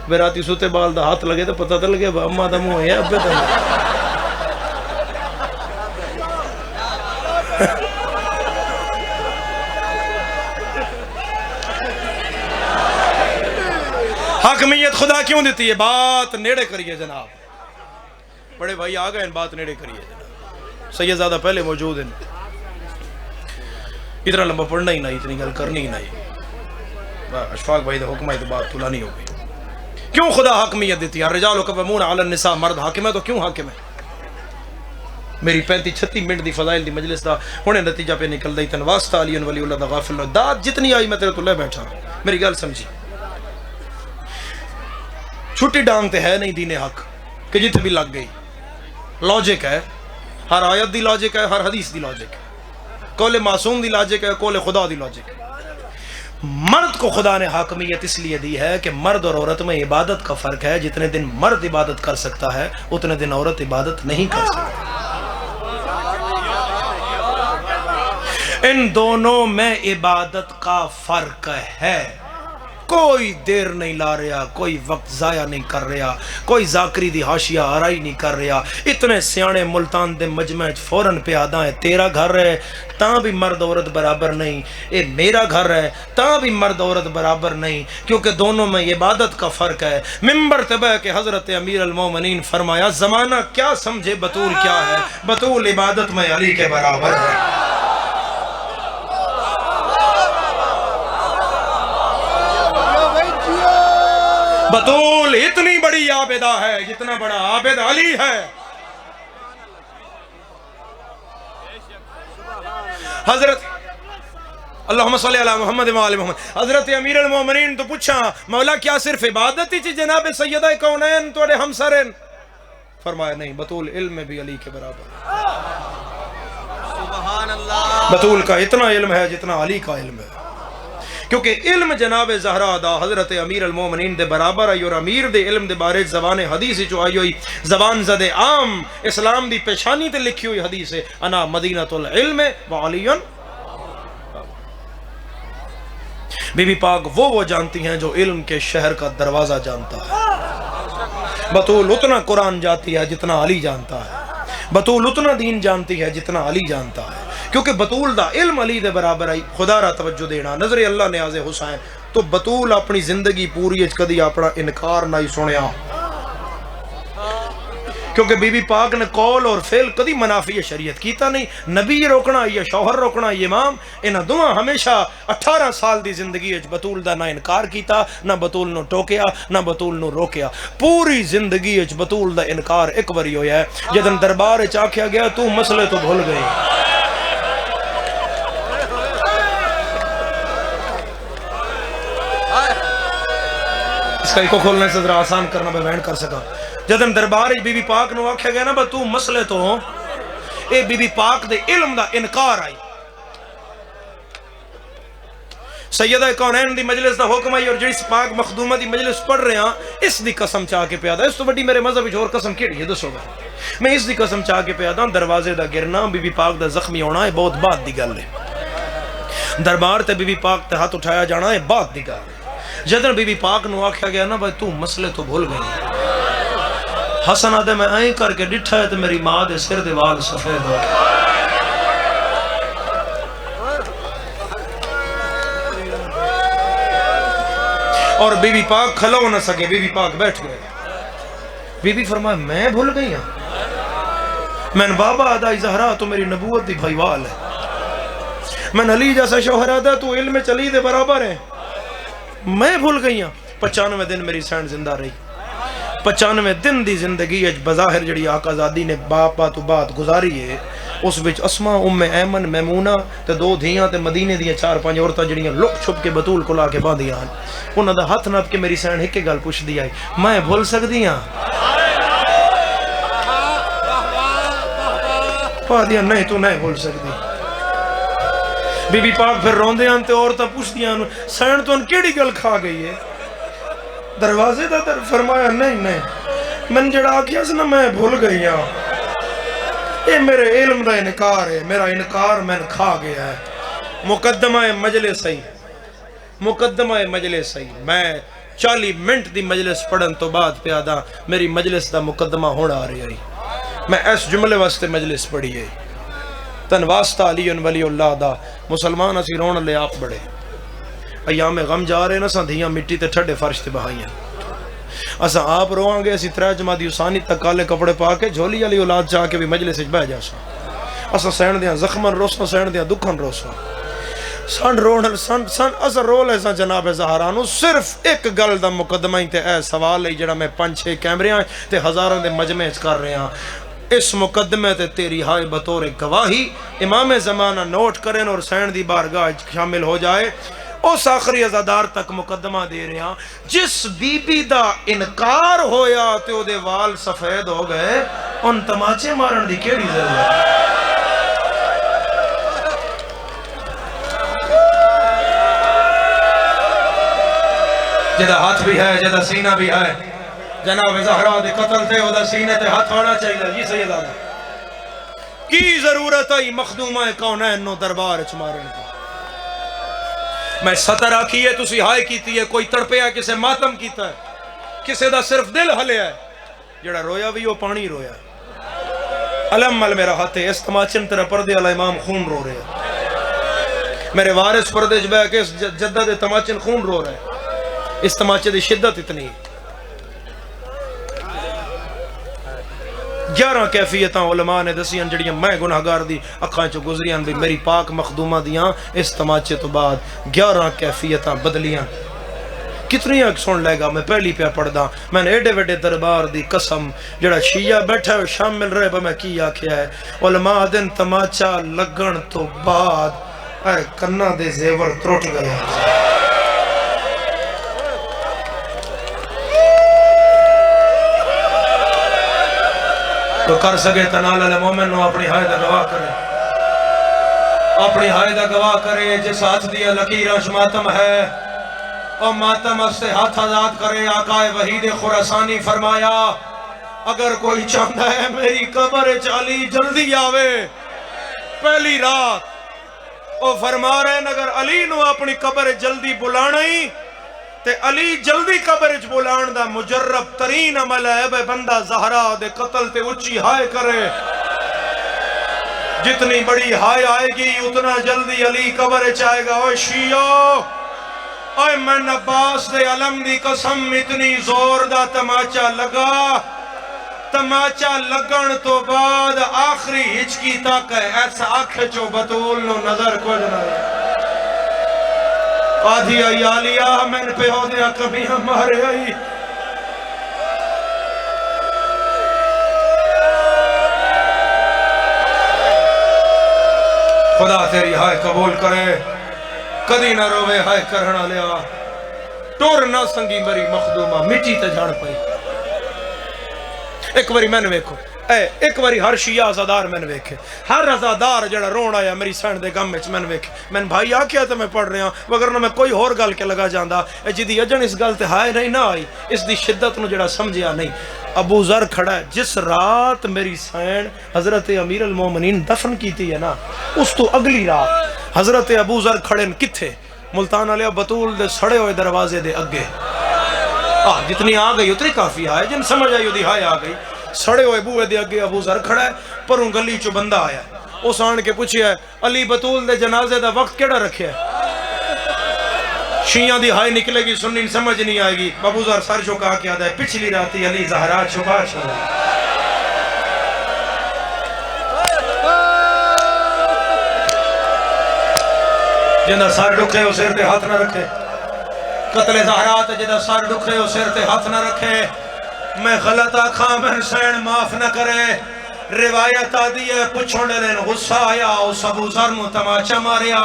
بے راتی سوتے بال دا ہاتھ لگے تو پتہ تو لگے اماں دا منہ ہے ابے تے. حاکمیت خدا کیوں دیتی ہے؟ بات نیڑے کریے جناب. بڑے بھائی آ گئے، بات نیڑے کریے جناب. سید زیادہ پہلے موجود ہیں. اتنا لمبا پڑھنا ہی نہیں، اتنی گل کرنی ہی نہیں. اشفاق بھائی دے حکم ہے تو بات طولانی ہو گئی. کیوں خدا حاکمیت دیتی ہے؟ الرجال قوامون علی النساء، مرد حاکم ہے تو کیوں حاکم ہے؟ میری 35-36 منٹ دی فضائل دی مجلس دا ہونے نتیجہ پہ نکل دی. تن واسطہ علی ولی اللہ دا غافل داد جتنی آئی میں تیرے تو لے بیٹھا. میری گل سمجھی، چھٹی ڈانگ تے ہے نہیں دین حق کہ جتنے بھی لگ گئی. لاجک ہے، ہر آیت دی لاجک ہے، ہر حدیث دی لاجک ہے، قول معصوم دی لاجک ہے، قول خدا دی لاجک ہے. مرد کو خدا نے حاکمیت اس لیے دی ہے کہ مرد اور عورت میں عبادت کا فرق ہے. جتنے دن مرد عبادت کر سکتا ہے اتنے دن عورت عبادت نہیں کر سکتی. ان دونوں میں عبادت کا فرق ہے. کوئی دیر نہیں لا رہا، کوئی وقت ضائع نہیں کر رہا، کوئی ذاکری دی حاشیہ آرائی نہیں کر رہا. اتنے سیانے ملتان دے مجمع فوراں پیادہ ہے. تیرا گھر ہے تاں بھی مرد عورت برابر نہیں، اے میرا گھر ہے تاں بھی مرد عورت برابر نہیں، کیونکہ دونوں میں عبادت کا فرق ہے. ممبر تبہ کے حضرت امیر المومنین فرمایا زمانہ کیا سمجھے بطول کیا ہے، بطول عبادت میں علی کے برابر ہے. بطول اتنی بڑی عابدہ ہے جتنا بڑا عابد علی ہے. حضرت اللہم صلی علی محمد و آل محمد. حضرت امیر المومنین تو پوچھا مولا کیا صرف عبادت ہی جناب سیدہ کونین توڑے ہمسرین؟ فرمایا نہیں، بطول علم میں بھی علی کے برابر ہے. سبحان اللہ. بطول کا اتنا علم ہے جتنا علی کا علم ہے، کیونکہ علم جناب زہرا دا حضرت امیر المومنین دے برابر آئی، اور امیر دے علم دے بارے زبان حدیث جو آئی ہوئی زبان زد عام اسلام دی پیشانی تے لکھی ہوئی حدیث ہے انا مدینۃ العلم وعلی. بی بی پاک وہ جانتی ہیں جو علم کے شہر کا دروازہ جانتا ہے. بطول اتنا قرآن جاتی ہے جتنا علی جانتا ہے، بطول اتنا دین جانتی ہے جتنا علی جانتا ہے، کیونکہ بطول دا علم علی دے برابر آئی. خدا را توجہ دینا نظر اللہ نیاز حسین تو بطول اپنی زندگی پوری کدی اپنا انکار نہیں سنیا، کیونکہ بی بی پاک نے قول اور فعل کدی منافی شریعت کیتا نہیں. نبی روکنا یا شوہر روکنا، امام انہاں دونوں ہمیشہ 18 سال دی زندگی بطول دا نہ انکار کیتا، نہ بطول نو ٹوکیا، نہ بطول نو روکیا. پوری زندگی بطول دا انکار ایک باری ہویا ہے جدن دربار آکھیا گیا تو مسئلے تو بھول گئی. اس کا ایک کھولنے سے ذرا آسان کرنا میں بیان کر سکا. جدن دربار بی بی پاک نو آکھیا گیا نا با تو مسئلے تو ہوں، اے بی بی پاک دے علم دا انکار آئی. سیدہ کونین دی مجلس دا حکم آئی، اور جس پاک مخدومہ دی مجلس پڑھ رہے ہیں اس دی قسم چاہ کے پیادا. اس تو بڑی میرے مذہب اور قسم کیڑی ہے دسو گا. میں اس دی قسم چاہ کے پیادا دروازے دا گرنا بی بی پاک دا زخمی ہونا ہے بہت بات دی گل ہے. دربار تے بی بی پاک تے ہاتھ اٹھایا جانا ہے بات دی گل ہے. جدن بی بی پاک نو آکھیا گیا نا بھائی تو مسئلے تو بھول گئی. حسن آدھے میں آئیں کر کے ڈٹھا ہے تو میری ماں دے سر دے وال سفید ہو. اور بی بی پاک کھلو نہ سکے، بی بی پاک بیٹھ گئے. بی بی فرمایا میں بھول گئی ہوں، میں بابا آدھائی زہرا تو میری نبوت دی بھائی وال ہے، میں علی جیسا شوہر آدھا تو علم چلی دے برابر ہے. میں بھول گئی ہوں. 95 دن میری سینڈ زندہ رہی. 95 دن دی زندگی بظاہر جڑی آقا زادی نے باپا تو بات گزاری ہے، اس وچ اسما ام ایمن میمونہ تے 2 دھیاں تے مدینے دیاں 4-5 عورتاں جڑیاں لک چھپ کے بطول کو لا کے باندھیاں ہیں. انہاں دا ہاتھ نپ کے میری سینڈ ایک گل پوچھ دی آئی میں بھول سکدی ہاں؟ پا دیا نہیں تو نہیں بھول سکدی. بی بی پاک پھر روندے ہیں تے عورتاں پوچھ دیاں سینڈ تو ان کیڑی گل کھا گئی ہے؟ دروازے دا در فرمایا نہیں من جڑا آکیا سے نا میں بھول گئی ہوں، یہ میرے علم دا انکار ہے، میرا انکار میں کھا گیا ہے. مقدمہ مجلس ہی مقدمہ مجلس ہی میں 40 منٹ دی مجلس پڑھن تو بعد پیادا میری مجلس دا مقدمہ ہونا آ رہی ہے. میں اس جملے واسطے مجلس پڑھی ہے تن واسطہ علی ولی اللہ دا مسلمان اسی رون لے آپ بڑے ایام غم جا رہے نا سا دھیاں مٹی تے ٹھڈے فرش تے بہائیاں. اسا آپ روان گے اسی 3 جمادی اسانی تک کالے کپڑے پا کے جھولی علی اولاد چاہ کے بھی مجلس بہ جا سا. اسا سین دیاں زخمن روسا سین دیاں دکھن روسا سن رون سن اسا رول ایسا جناب زہرانو صرف ایک گل دا مقدمہ ہی تے اے سوال ہے جڑا میں 5-6 کیمریاں تے ہزاراں دے مجمع کر رہے ہیں. اس مقدمے تے تیری ہائے بطور گواہی امام زمانہ نوٹ کریں اور سین دی بارگاہ شامل ہو جائے. اس آخری ازادار تک مقدمہ دے رہے ہیں جس بی بی دا انکار ہویا تے او دے وال سفید ہو گئے ان تماچے مارن دی کیڑی ضرورت ہے؟ جدا ہاتھ بھی ہے جدا سینہ بھی ہے جناب زہرا دے قتل تے او دا سینے تے ہاتھ ہونا چاہیے. جی سید آدھا کی ضرورت ہے مخدومہ کونین نو دربار چ مارن کا میں ستر آکھی ہے تسی ہائے کیتی ہے کوئی تڑپیا کسے ماتم کیتا ہے کسے دا صرف دل ہلیا ہے جڑا رویا بھی وہ پانی رویا علم مل میرا ہاتھ ہے اس تماچن تیرا پردے والا امام خون رو رہے ہیں میرے وارث پردے جب ہے کہ اس جدہ دے تماچن خون رو رہے ہیں اس تماچے دی شدت اتنی 11 کیفیتاں علماء نے دسیاں جڑیاں میں گناہگار دی اکھاں چو گزریاں بھی میری پاک مخدومہ دیاں اس تماچے تو بعد 11 کیفیتاں بدلیاں کتنی ایک سن لے گا میں پہلی پہ پڑھ دا میں نے ایڈے ویڈے دربار دی قسم جڑا شیعہ بیٹھا ہے شامل رہے با میں کی آکھیا ہے علماء دن تماچا لگن تو بعد اے کنہ دے زیور ترٹ گئے تو کر سکے تنال علی مومن نو اپنی حائدہ گواہ کرے اپنی حائدہ گواہ کرے جس ہاتھ دیا لکیرہ ماتم ہے اور ماتم سے ہاتھ آزاد کرے آقا وحید خراسانی فرمایا اگر کوئی چاہتا ہے میری قبر علی جلدی آوے پہلی رات وہ فرما رہے ہیں اگر علی نو اپنی قبر جلدی بلانا ہی تے علی جلدی قبر اچ بلان دا مجرب ترین عمل ہے بے بندہ زہرا دے قتل تے اچھی ہائے کرے جتنی بڑی ہائے آئے گی اتنا جلدی علی قبر اچ آئے گا اوہ شیعو اوہ من عباس دے علم دی قسم اتنی زور دا تماچا لگا تماچا لگن تو بعد آخری ہچکی تک ہے ایسا آنکھ چو بطول نو نظر کو جنائے آدھی آئی آلیا میں نے پہ ہو دیا کبھی ہمارے آئی خدا تیری ہائے قبول کرے کدی نہ روے ہائے کرنا لیا ٹور نہ سنگی میری مخدومہ مٹی تے جھاڑ پئی ایک باری میں نے ویکھو ایک باری ہر شیعہ عزادار میں نے ویکھے ہر عزادار جڑا رون آیا میری سینڈ دے گم میں نے ویکھے میں نے بھائی آکیا تو میں پڑھ رہے ہیں وگرنہ میں کوئی اور گل کے لگا جاندہ جدی اجن اس گل تے ہائے نہیں نہ آئی اس دی شدت نو جڑا سمجھیا نہیں ابو ذر کھڑا ہے جس رات میری سینڈ حضرت امیر المومنین دفن کیتی ہے نا اس تو اگلی رات حضرت ابو ذر کھڑے کتھے ملتان علیہ بطول دے سڑے ہوئے دروازے دے اگے جتنی آ گئی اتنی کافی آئے جن سمجھ آئی دی ہائے آ گئی سڑے ہوئے بوئے دے اگے ابو ذر کھڑا ہے پر ان گلی چو بندہ آیا اس آن کے پوچھیا ہے علی بطول دے جنازے دا وقت کیڑا رکھے ہے شیعہ دی ہائے نکلے گی سنی سمجھ نہیں آئے گی ابو ذر سر چکا کے آدھا ہے پچھلی راتی علی زہرا چھپا چھوڑا جنہ سر ڈکھے ہو سر تے ہاتھ نہ رکھے قتل زہرات جنہ سر ڈکھے ہو سر تے ہاتھ نہ رکھے میں غلط آکھاں میں سین معاف نہ کرے روایت آدھی ہے پچھوڑے لین غصہ آیا اس ابو ذر نو تماچا ماریا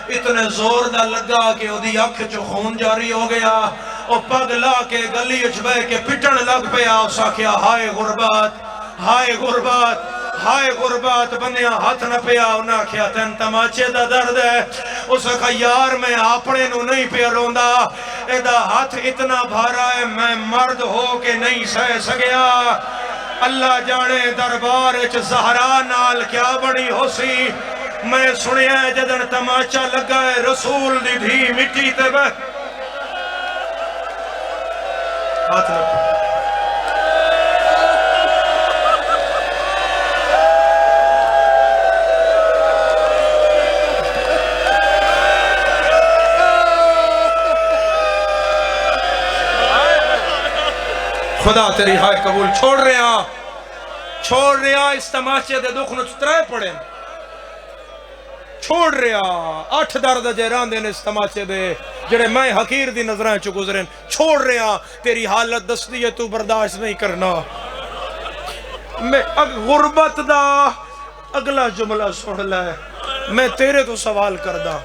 اتنے زور دا لگا کہ او دی اکھ چو خون جاری ہو گیا او پگ لا کے گلی اچ بے کے پٹن لگ پیا اس آکھیا ہائے غربات ہائے غربات ہائے غربات بندیاں ہاتھ نہ پیا انہاں کیا تین تماچے دا درد ہے اس کہا یار میں اپنے نو نہیں پہ روندا ایدہ ہاتھ اتنا بھارا ہے میں مرد ہو کے نہیں سہ سگیا اللہ جانے دربار اچ زہرا نال کیا بڑی ہو سی میں سنیا ہے جدن تماچا لگا ہے رسول دی دھی مٹی تے بے ہاتھ نہ پیا خدا تیری ہائے قبول چھوڑ رہا اس تماچے دے دکھ نو چترائے پڑے چھوڑ رہا 8 درد جیران دین اس تماچے دے جڑے میں حقیر دی نظرائیں چو گزرین چھوڑ رہا تیری حالت دس دی ہے تو برداشت نہیں کرنا میں غربت دا اگلا جملہ سن لائے میں تیرے تو سوال کردہ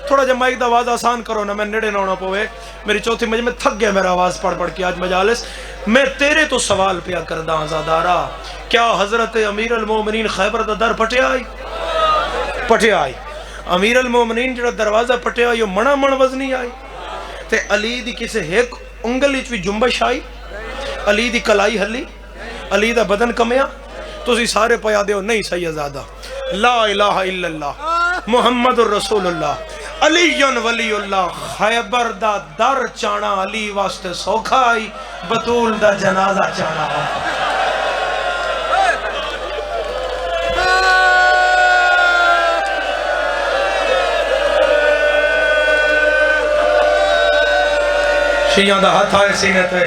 تھوڑا جب مائک دا آواز آسان کرو نا میں نڑے نہ ہونا پوے میری چوتھی مجھے میں تھک گیا میرا آواز پڑھ پڑھ کے آج مجالس میں تیرے تو سوال پیا کردہ آزادارہ کیا حضرت امیر المومنین خیبر دا در پٹے آئی امیر المومنین جڑا دروازہ پٹے آئی وہ منا من وزنی آئی تے علی دی کسے ایک انگلی چوی جنبش آئی علی دی کلائی ہلی علی دا بدن کمیا تو اسی سارے پیا دیو نہیں سید زادہ لا الہ الا اللہ محمد الرسول اللہ علی ولی اللہ خیبر دا در چانا علی واسطے سوکھا آئی بطول دا جنازہ چانا شیعہ دا ہاتھ آئے سینے تے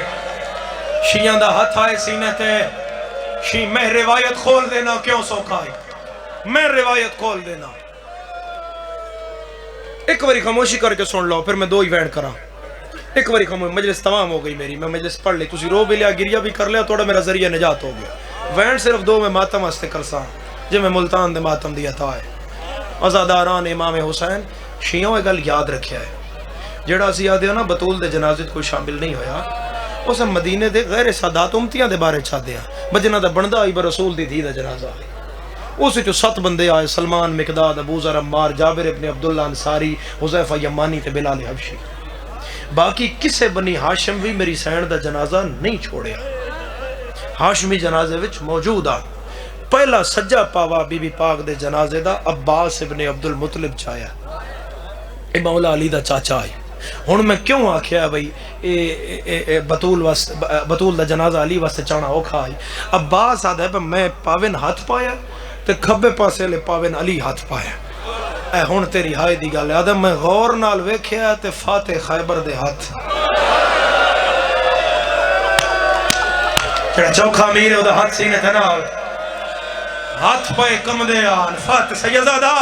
شیعہ دا ہاتھ آئے سینے تے میں روایت کھول دینا کیوں سوکھا آئی میں روایت کھول دینا ایک باری خاموشی کر کے سن لو پھر میں دو ایونٹ کرا ایک باری خاموشی مجلس تمام ہو گئی میری میں مجلس پڑھ لی تسی رو بھی لیا گریا بھی کر لیا تھوڑا میرا ذریعہ نجات ہو گیا وینٹ صرف دو میں ماتم ہستے کرسا جی میں ملتان دے ماتم دیا تھا ہے ازاداران امام حسین شیعوں ایک گل یاد رکھیا ہے جڑا سی یاد ہے نا بطول دے جنازے کوئی شامل نہیں ہویا اسے مدینے دے غیر سادات امتیاں دے بارے چھا دیا بجنہ دا بندہ آئی برسول دی دھی دا جنازہ اسے جو 7 بندے آئے سلمان مقداد ابو ذر عمار جابر ابن عبداللہ انصاری حذیفہ یمانی تے بلال حبشی باقی کسے بنی ہاشم بھی میری سین دا جنازہ نہیں چھوڑیا ہاشمی جنازے وچ موجود آ پہلا سجا پاوا بی بی پاک دے جنازے دا عباس ابن عبد المطلب چایا اے مولا علی دا چاچا آئی ہن میں کیوں آکھیا بھئی بطول دا جنازہ علی واسطے چانا اوکھا آئی عباس آدھا ہے میں پاوین ہاتھ پایا تے کھبے پاسے لے پاوین علی ہاتھ پایا اے ہن تیری ہائے دی گل آدھا میں غور نال ویکھیا تے فاتح خیبر دے ہاتھ جڑا چوکھا امیر ہے او دا ہاتھ سینے تے نال ہاتھ پائے کم دے آن فاتح سیدزادہ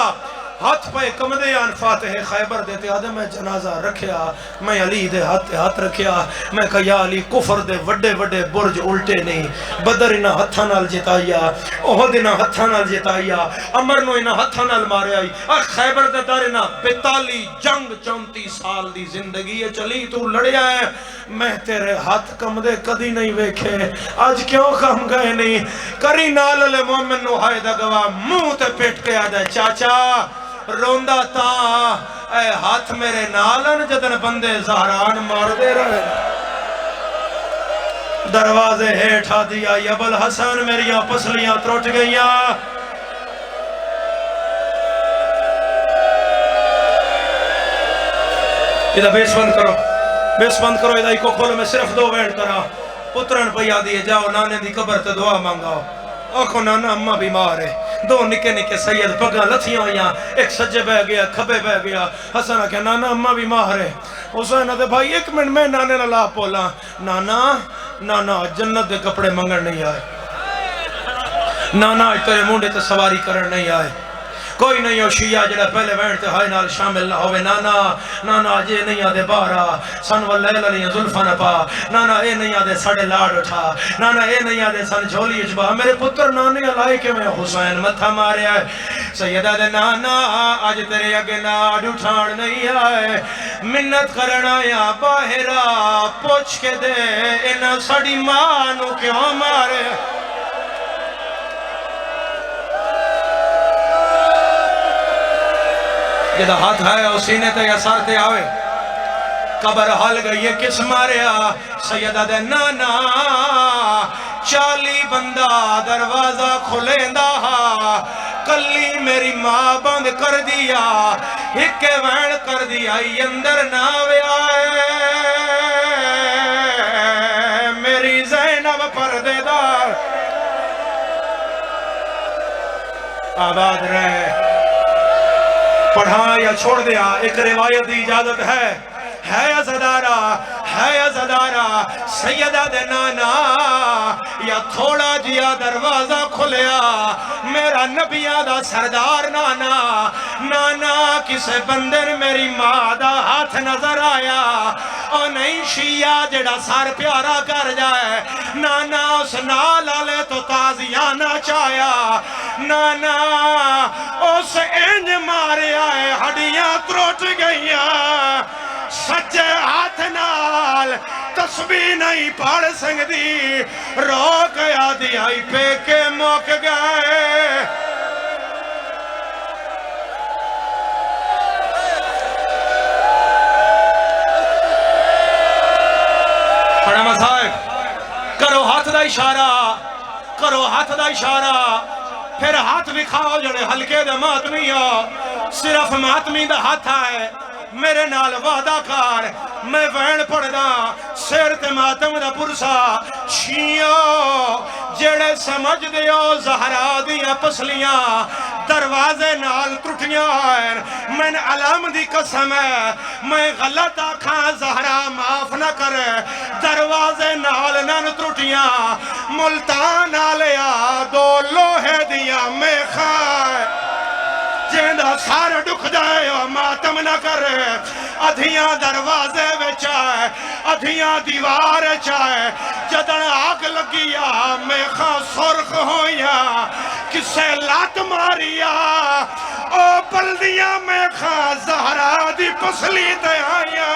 ہاتھ پہ کم دے آن فاتح خیبر دیتے آدھے میں جنازہ رکھیا میں علی دے ہاتھ رکھیا میں کہا یا علی کفر دے وڈے وڈے برج الٹے نہیں بدر انہا ہتھا نال جتایا احد انہا ہتھا نال جتایا امرنو انہا ہتھا نال مارے آئی خیبر دے دار انہا 42 جنگ 34 سال دی زندگی ہے چلی تو لڑیا ہے میں تیرے ہاتھ کم دے کدی نہیں ویکھے آج کیوں کم گئے نہیں کری نال علی مومن نو ہائے دا گواہ منہ تے پیٹ کے آدھے چاچا روندہ تا اے ہاتھ میرے نالن جدن بندے زہران مار دے رہے دروازے ہیٹھا دیا یبل حسن میریاں پسلیاں تروٹ گئیاں ادھا بیس بند کرو ادھا ہی کو کھولو میں صرف 2 وینٹ کرا پترن پیا دیئے جاؤ نانے دی قبر تے دعا مانگاؤ آنکھوں نانا اممہ بیمار ہے 2 نکے نکے سید پگاں لتھیاں ہویاں ایک سجے بہ گیا کھبے بہ گیا حسن کہا نانا اممہ بیمار ہے حسین دے بھائی 1 منٹ میں نانے نہ لا پولا نانا جنت دے کپڑے منگن نہیں آئے نانا تیرے مونڈے تے سواری کرن نہیں آئے کوئی نہیں ہو شیعہ جڑا پہلے وینٹ تے ہائے نال شامل نہ ہوئے نانا جے نہیں آدھے بارا سن واللیل علیہ ظلفہ نہ پا نانا اے نہیں آدھے ساڑے لاڑ اٹھا نانا اے نہیں آدھے سن جھولی اچبا میرے پتر نانے علائی کے میں حسین متھا مارے آئے سیدہ دے نانا آج تیرے اگے لاڑ اٹھاڑ نہیں آئے منت کرنا یا باہرہ پوچھ کے دے انہا ساڑی مانو کیوں مارے جدہ ہاتھ ہے اور سینے تے یا سار تے آوے قبر حال گئی ہے کس ماریا سیدہ دے نانا 40 بندہ دروازہ کھلیندہ کلی میری ماں بند کر دیا ہکے وین کر دیا اندر ناوے آئے میری زینب پردے دار آباد رہے پڑھا یا چھوڑ دیا ایک روایت دی اجازت ہے ازدارہ سیدہ دے نانا یا تھوڑا جیا دروازہ کھلیا میرا نبیہ دا سردار نانا کسے بندر میری ماں دا ہاتھ نظر آیا اور نہیں شیعہ جڑا سار پیارا کر جائے نانا اس نال آلے تو تازیانہ چایا نانا اس انج مارے آئے ہڈیاں تروٹ گئیاں سچے ہاتھ نال تسبیح نہیں پڑھ سکتی رو گیا دیائی پہ کے موک گئے پڑھا مسائب کرو ہاتھ دا اشارہ پھر ہاتھ دکھاؤ جڑے ہلکے دے ماتمی ہو صرف ماتمی دا ہاتھ آئے میرے نال وعدہ کار میں وین پڑھ دا سیر تے ماتم دا پرسا شیعو جڑے سمجھ دیو زہرا دیا پسلیاں دروازے نال ٹوٹیاں ہیں میں علم دی قسم ہے میں غلط آکھاں زہرا معاف نہ کرے دروازے نال نن ٹوٹیاں ملتان آلیا دو لوہے دیا میں خائے جیندہ سار ڈک جائے ماتم نہ کرے ادھیاں دروازے وچائے ادھیاں دیوار چائے جدن آگ لگیا میں خواہ سرخ ہویا کسے لات ماریا او بلدیاں میں خواہ زہرا دی پسلی دے آیا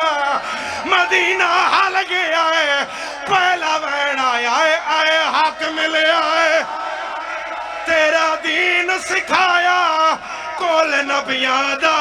مدینہ حال گیا ہے پہلا وین آیا ہے آئے حق ملے آئے تیرا دین سکھایا کول نبیاں دا